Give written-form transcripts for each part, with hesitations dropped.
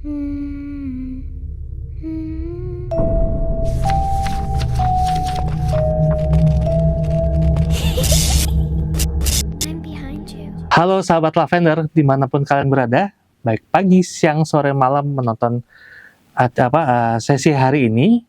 I'm behind you. Halo sahabat Lavender, dimanapun kalian berada, baik pagi, siang, sore, malam menonton sesi hari ini.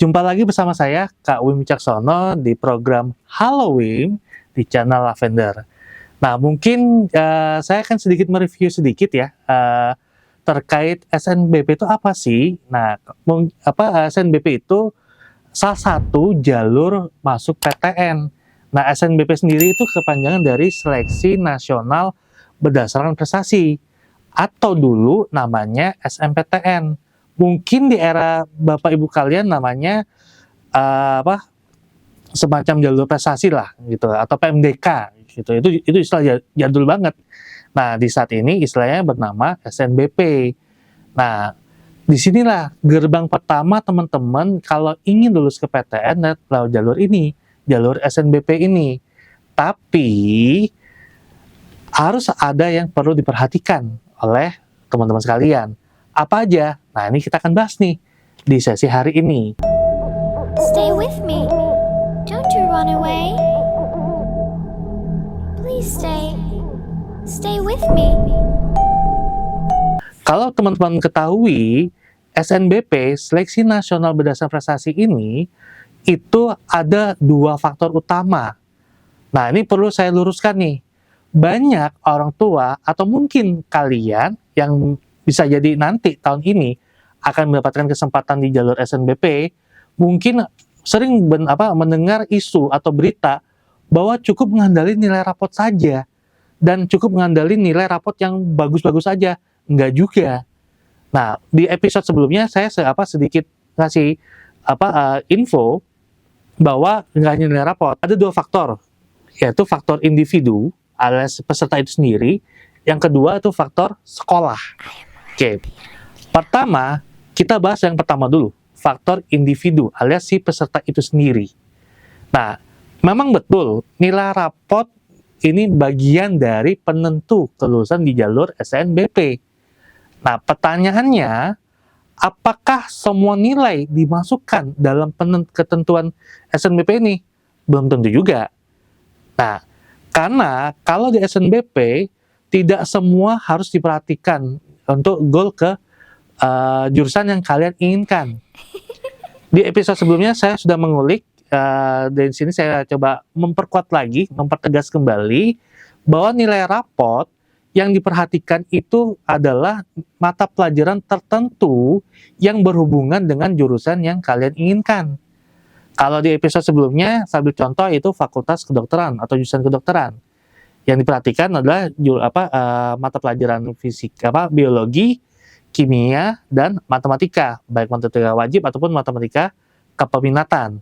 Jumpa lagi bersama saya, Kak Wim Wicaksono, di program Halloween di channel Lavender. Nah, mungkin saya akan sedikit mereview sedikit ya terkait SNBP itu apa sih? Nah, SNBP itu salah satu jalur masuk PTN. Nah, SNBP sendiri itu kepanjangan dari Seleksi Nasional Berdasarkan Prestasi, atau dulu namanya SNMPTN. Mungkin di era Bapak Ibu kalian namanya semacam jalur prestasi lah gitu, atau PMDK gitu. Itu istilah jadul banget. Nah, di saat ini istilahnya bernama SNBP. Nah, disinilah gerbang pertama teman-teman kalau ingin lulus ke PTN lewat jalur ini, jalur SNBP ini. Tapi harus ada yang perlu diperhatikan oleh teman-teman sekalian. Apa aja? Nah, ini kita akan bahas nih di sesi hari ini. Stay with me. Don't you run away. Please stay. Stay with me. Kalau teman-teman ketahui, SNBP, Seleksi Nasional Berdasarkan Prestasi ini, itu ada dua faktor utama. Nah, ini perlu saya luruskan nih. Banyak orang tua, atau mungkin kalian yang bisa jadi nanti tahun ini akan mendapatkan kesempatan di jalur SNBP, mungkin sering mendengar isu atau berita bahwa cukup mengandalkan nilai rapot saja, dan cukup mengandalkan nilai rapot yang bagus-bagus saja. Enggak juga. Nah, di episode sebelumnya saya sedikit ngasih info bahwa enggak hanya nilai rapot, ada dua faktor, yaitu faktor individu alias peserta itu sendiri, yang kedua itu faktor sekolah. Oke. Pertama, kita bahas yang pertama dulu, faktor individu alias si peserta itu sendiri. Nah, memang betul nilai rapot ini bagian dari penentu kelulusan di jalur SNBP. Nah, pertanyaannya, apakah semua nilai dimasukkan dalam ketentuan SNBP ini? Belum tentu juga. Nah, karena kalau di SNBP, tidak semua harus diperhatikan untuk goal ke jurusan yang kalian inginkan. Di episode sebelumnya saya sudah mengulik, dari sini saya coba memperkuat lagi, mempertegas kembali, bahwa nilai rapot yang diperhatikan itu adalah mata pelajaran tertentu yang berhubungan dengan jurusan yang kalian inginkan. Kalau di episode sebelumnya, saya ambil contoh itu Fakultas Kedokteran atau jurusan kedokteran. Yang diperhatikan adalah mata pelajaran biologi, kimia, dan matematika, baik matematika wajib ataupun matematika kepeminatan.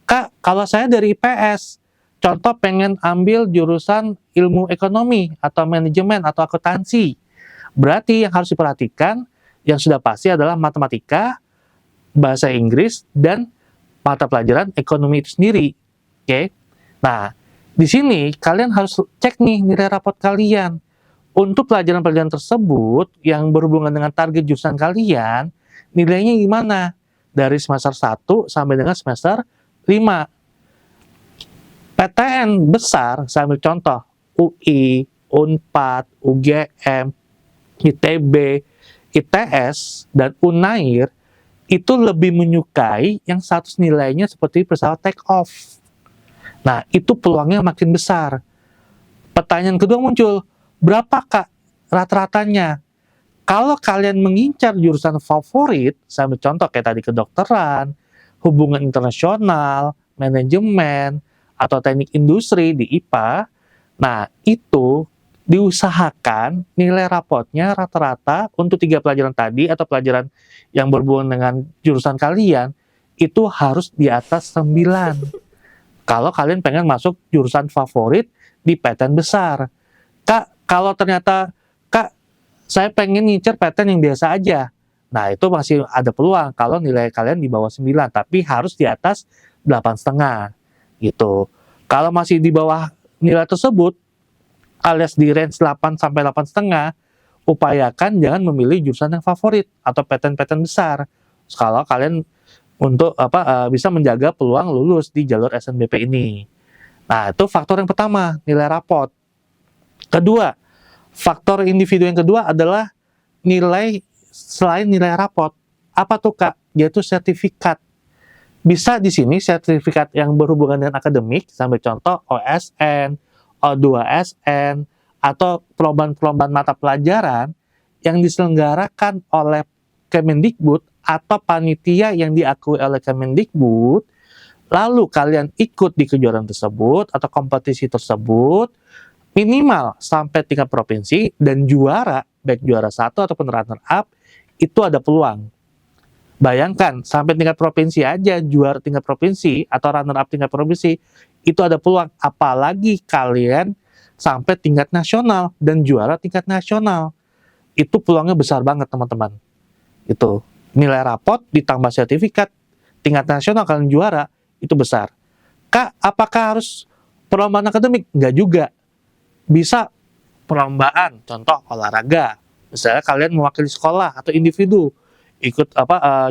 Kak, kalau saya dari IPS, contoh pengen ambil jurusan ilmu ekonomi atau manajemen atau akuntansi, berarti yang harus diperhatikan yang sudah pasti adalah matematika, bahasa Inggris, dan mata pelajaran ekonomi itu sendiri. Oke. Nah, di sini kalian harus cek nih nilai rapot kalian. Untuk pelajaran-pelajaran tersebut yang berhubungan dengan target jurusan kalian, nilainya gimana? Dari semester 1 sampai dengan semester 5. PTN besar, saya ambil contoh, UI, UNPAD, UGM, ITB, ITS, dan UNAIR, itu lebih menyukai yang status nilainya seperti pesawat take off. Nah, itu peluangnya makin besar. Pertanyaan kedua muncul, berapa Kak rata-ratanya? Kalau kalian mengincar jurusan favorit, saya ambil contoh kayak tadi kedokteran, hubungan internasional, manajemen, atau teknik industri di IPA, nah itu diusahakan nilai rapotnya rata-rata untuk 3 pelajaran tadi atau pelajaran yang berhubungan dengan jurusan kalian itu harus di atas 9. Kalau kalian pengen masuk jurusan favorit di PTN besar. Kak, kalau ternyata Kak, saya pengen ngincer PTN yang biasa aja. Nah, itu masih ada peluang kalau nilai kalian di bawah 9, tapi harus di atas 8,5 gitu. Kalau masih di bawah nilai tersebut, alias di range 8 sampai 8,5, upayakan jangan memilih jurusan yang favorit atau PTN-PTN besar. Kalau kalian untuk bisa menjaga peluang lulus di jalur SNBP ini. Nah, itu faktor yang pertama, nilai rapot. Kedua, faktor individu yang kedua adalah nilai selain nilai rapot. Apa tuh Kak? Yaitu sertifikat. Bisa di sini sertifikat yang berhubungan dengan akademik, sampai contoh OSN, O2SN, atau perlombaan-perlombaan mata pelajaran yang diselenggarakan oleh Kemendikbud atau panitia yang diakui oleh Kemendikbud, lalu kalian ikut di kejuaraan tersebut atau kompetisi tersebut, minimal sampai tingkat provinsi dan juara, baik juara 1 ataupun runner up, itu ada peluang. Bayangkan, sampai tingkat provinsi aja, juara tingkat provinsi atau runner up tingkat provinsi, itu ada peluang. Apalagi kalian sampai tingkat nasional dan juara tingkat nasional. Itu peluangnya besar banget, teman-teman. Itu nilai rapot ditambah sertifikat tingkat nasional kalian juara, itu besar. Kak, apakah harus perlombaan akademik? Enggak juga. Bisa perlombaan, contoh olahraga. Misalnya kalian mewakili sekolah atau individu, ikut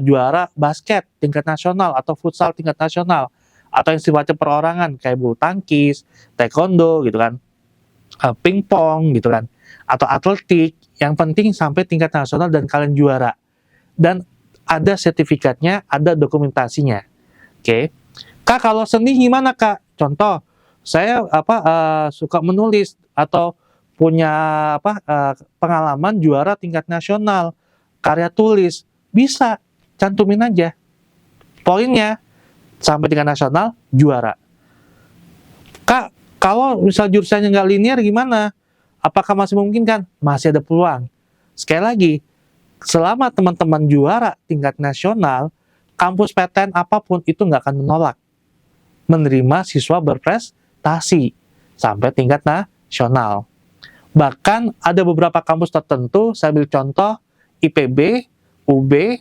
juara basket tingkat nasional atau futsal tingkat nasional, atau yang sifatnya perorangan kayak bulu tangkis, taekwondo gitu kan, pingpong gitu kan, atau atletik. Yang penting sampai tingkat nasional dan kalian juara, dan ada sertifikatnya, ada dokumentasinya. Oke. Kak, kalau seni gimana Kak? Contoh, saya suka menulis atau punya pengalaman juara tingkat nasional karya tulis. Bisa, cantumin aja poinnya sampai tingkat nasional juara. Kak, kalau misal jurusannya nggak linear gimana? Apakah masih memungkinkan? Masih ada peluang. Sekali lagi, selama teman-teman juara tingkat nasional, kampus PTN apapun itu nggak akan menolak menerima siswa berprestasi sampai tingkat nasional. Bahkan ada beberapa kampus tertentu, saya ambil contoh IPB, UB,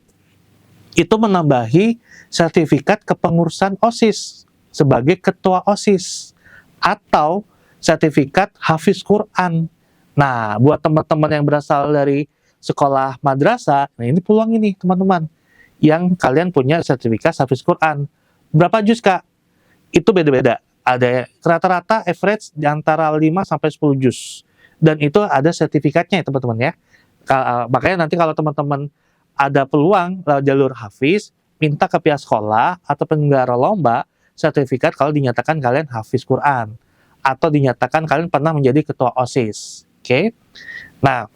itu menambahi sertifikat kepengurusan OSIS sebagai ketua OSIS atau sertifikat Hafiz Quran. Nah, buat teman-teman yang berasal dari sekolah madrasah, nah ini peluang ini teman-teman, yang kalian punya sertifikat Hafiz Quran. Berapa juz Kak? Itu beda-beda. Ada rata-rata average di antara 5 sampai 10 juz. Dan itu ada sertifikatnya ya teman-teman ya. Makanya nanti kalau teman-teman ada peluang lewat jalur Hafiz, minta ke pihak sekolah atau penyelenggara lomba sertifikat kalau dinyatakan kalian Hafiz Quran atau dinyatakan kalian pernah menjadi ketua OSIS. Oke. Nah,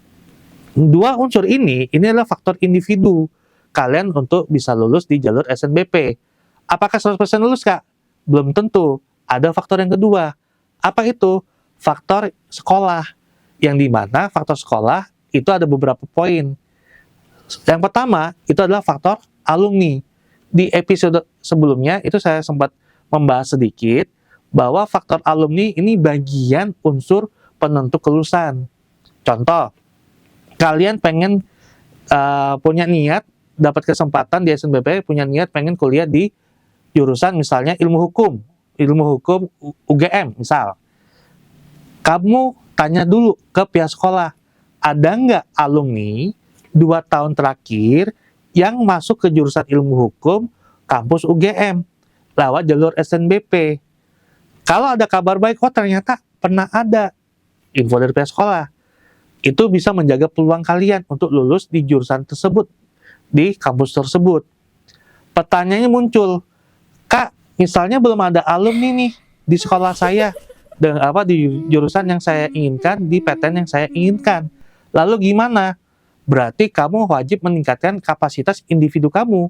dua unsur ini adalah faktor individu kalian untuk bisa lulus di jalur SNBP. Apakah 100% lulus Kak? Belum tentu. Ada faktor yang kedua. Apa itu? Faktor sekolah. Yang dimana faktor sekolah itu ada beberapa poin. Yang pertama, itu adalah faktor alumni. Di episode sebelumnya, itu saya sempat membahas sedikit, bahwa faktor alumni ini bagian unsur penentu kelulusan. Contoh, kalian pengen punya niat, dapat kesempatan di SNBP, punya niat pengen kuliah di jurusan misalnya ilmu hukum UGM misal. Kamu tanya dulu ke pihak sekolah, ada nggak alumni 2 tahun terakhir yang masuk ke jurusan ilmu hukum kampus UGM lewat jalur SNBP. Kalau ada kabar baik, oh ternyata pernah ada info dari pihak sekolah, itu bisa menjaga peluang kalian untuk lulus di jurusan tersebut, di kampus tersebut. Pertanyaannya muncul, Kak, misalnya belum ada alumni nih di sekolah saya, dengan di jurusan yang saya inginkan, di PTN yang saya inginkan. Lalu gimana? Berarti kamu wajib meningkatkan kapasitas individu kamu,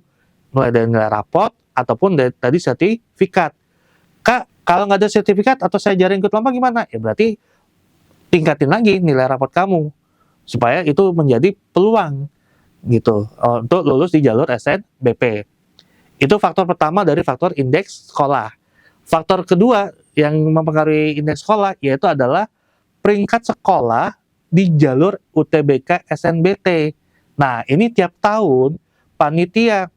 mulai dari nilai rapot ataupun dari tadi sertifikat. Kak, kalau nggak ada sertifikat atau saya jarang ikut lomba gimana? Ya berarti tingkatin lagi nilai rapot kamu supaya itu menjadi peluang gitu untuk lulus di jalur SNBP. Itu faktor pertama dari faktor indeks sekolah. Faktor kedua yang mempengaruhi indeks sekolah yaitu adalah peringkat sekolah di jalur UTBK SNBT. Nah, ini tiap tahun panitia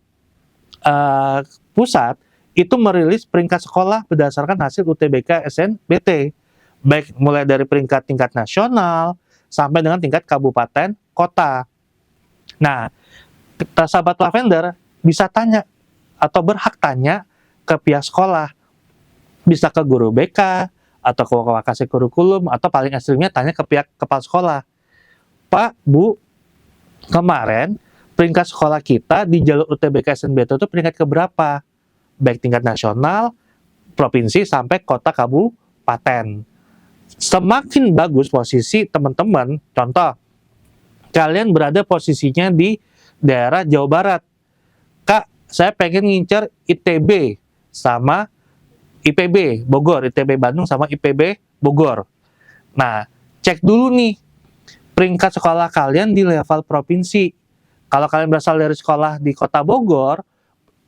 pusat itu merilis peringkat sekolah berdasarkan hasil UTBK SNBT. Baik mulai dari peringkat tingkat nasional, sampai dengan tingkat kabupaten kota. Nah, sahabat Lavender bisa tanya atau berhak tanya ke pihak sekolah. Bisa ke guru BK, atau ke wakasek kurikulum, atau paling ekstrimnya tanya ke pihak kepala sekolah. Pak, Bu, kemarin peringkat sekolah kita di jalur UTBK SNBP itu peringkat keberapa? Baik tingkat nasional, provinsi, sampai kota kabupaten. Semakin bagus posisi teman-teman, contoh, kalian berada posisinya di daerah Jawa Barat. Kak, saya pengen ngincer ITB sama IPB Bogor, ITB Bandung sama IPB Bogor. Nah, cek dulu nih peringkat sekolah kalian di level provinsi. Kalau kalian berasal dari sekolah di kota Bogor,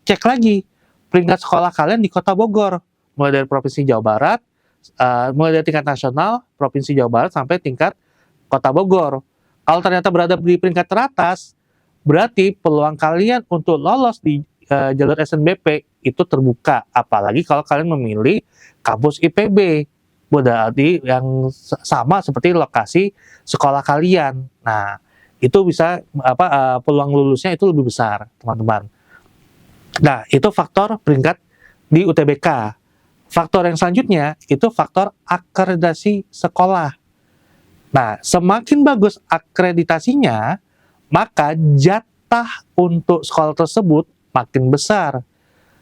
cek lagi peringkat sekolah kalian di kota Bogor. Mulai dari provinsi Jawa Barat, mulai dari tingkat nasional, provinsi Jawa Barat, sampai tingkat kota Bogor. Kalau ternyata berada di peringkat teratas, berarti peluang kalian untuk lolos di jalur SNBP itu terbuka. Apalagi kalau kalian memilih kampus IPB, berarti yang sama seperti lokasi sekolah kalian. Nah, itu bisa peluang lulusnya itu lebih besar, teman-teman. Nah, itu faktor peringkat di UTBK. Faktor yang selanjutnya itu faktor akreditasi sekolah. Nah, semakin bagus akreditasinya, maka jatah untuk sekolah tersebut makin besar.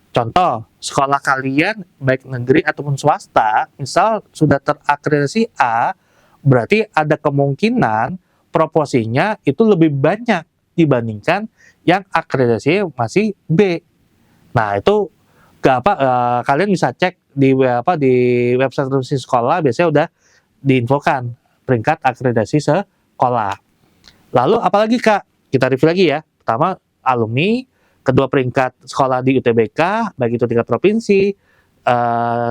Contoh, sekolah kalian baik negeri ataupun swasta, misal sudah terakreditasi A, berarti ada kemungkinan proporsinya itu lebih banyak dibandingkan yang akreditasi masih B. Nah, itu kalian bisa cek di website resmi sekolah, biasanya udah diinfokan peringkat akreditasi sekolah. Lalu apalagi Kak? Kita review lagi ya. Pertama, alumni, kedua peringkat sekolah di UTBK, baik itu tingkat provinsi,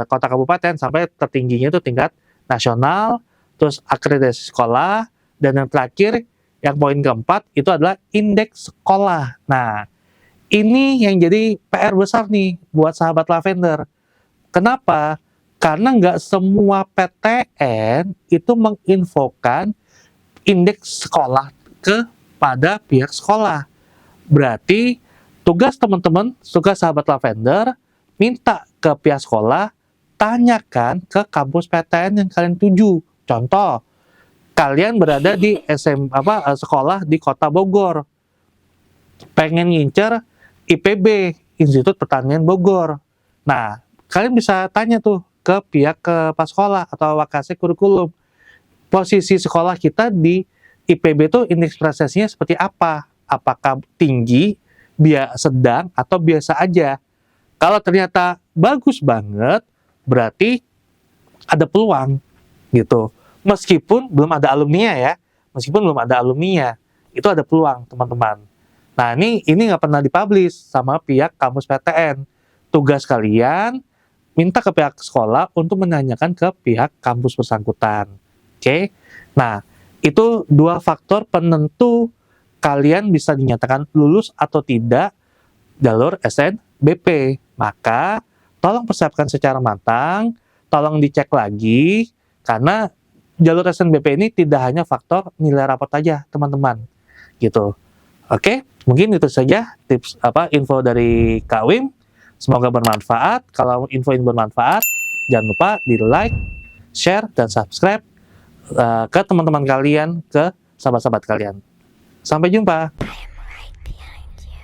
kota kabupaten, sampai tertingginya itu tingkat nasional, terus akreditasi sekolah, dan yang terakhir, yang poin keempat, itu adalah indeks sekolah. Nah, ini yang jadi PR besar nih buat sahabat Lavender. Kenapa? Karena nggak semua PTN itu menginfokan indeks sekolah kepada pihak sekolah. Berarti tugas teman-teman, tugas sahabat Lavender, minta ke pihak sekolah, tanyakan ke kampus PTN yang kalian tuju. Contoh, kalian berada di sekolah di kota Bogor, pengen ngincer IPB, Institut Pertanian Bogor. Nah, kalian bisa tanya tuh ke pihak kepala sekolah atau wakasek kurikulum, posisi sekolah kita di IPB itu indeks prestasinya seperti apa? Apakah tinggi, sedang, atau biasa aja? Kalau ternyata bagus banget, berarti ada peluang gitu. Meskipun belum ada alumninya ya, itu ada peluang, teman-teman. Nah, ini nggak pernah dipublish sama pihak kampus PTN. Tugas kalian minta ke pihak sekolah untuk menanyakan ke pihak kampus bersangkutan. Oke? Nah, itu dua faktor penentu kalian bisa dinyatakan lulus atau tidak jalur SNBP. Maka, tolong persiapkan secara matang, tolong dicek lagi, karena jalur SNBP ini tidak hanya faktor nilai rapot aja, teman-teman. Gitu. Oke, mungkin itu saja tips info dari Kak Wim. Semoga bermanfaat. Kalau info ini bermanfaat, jangan lupa di like, share, dan subscribe ke teman-teman kalian, ke sahabat-sahabat kalian. Sampai jumpa. I am right behind you.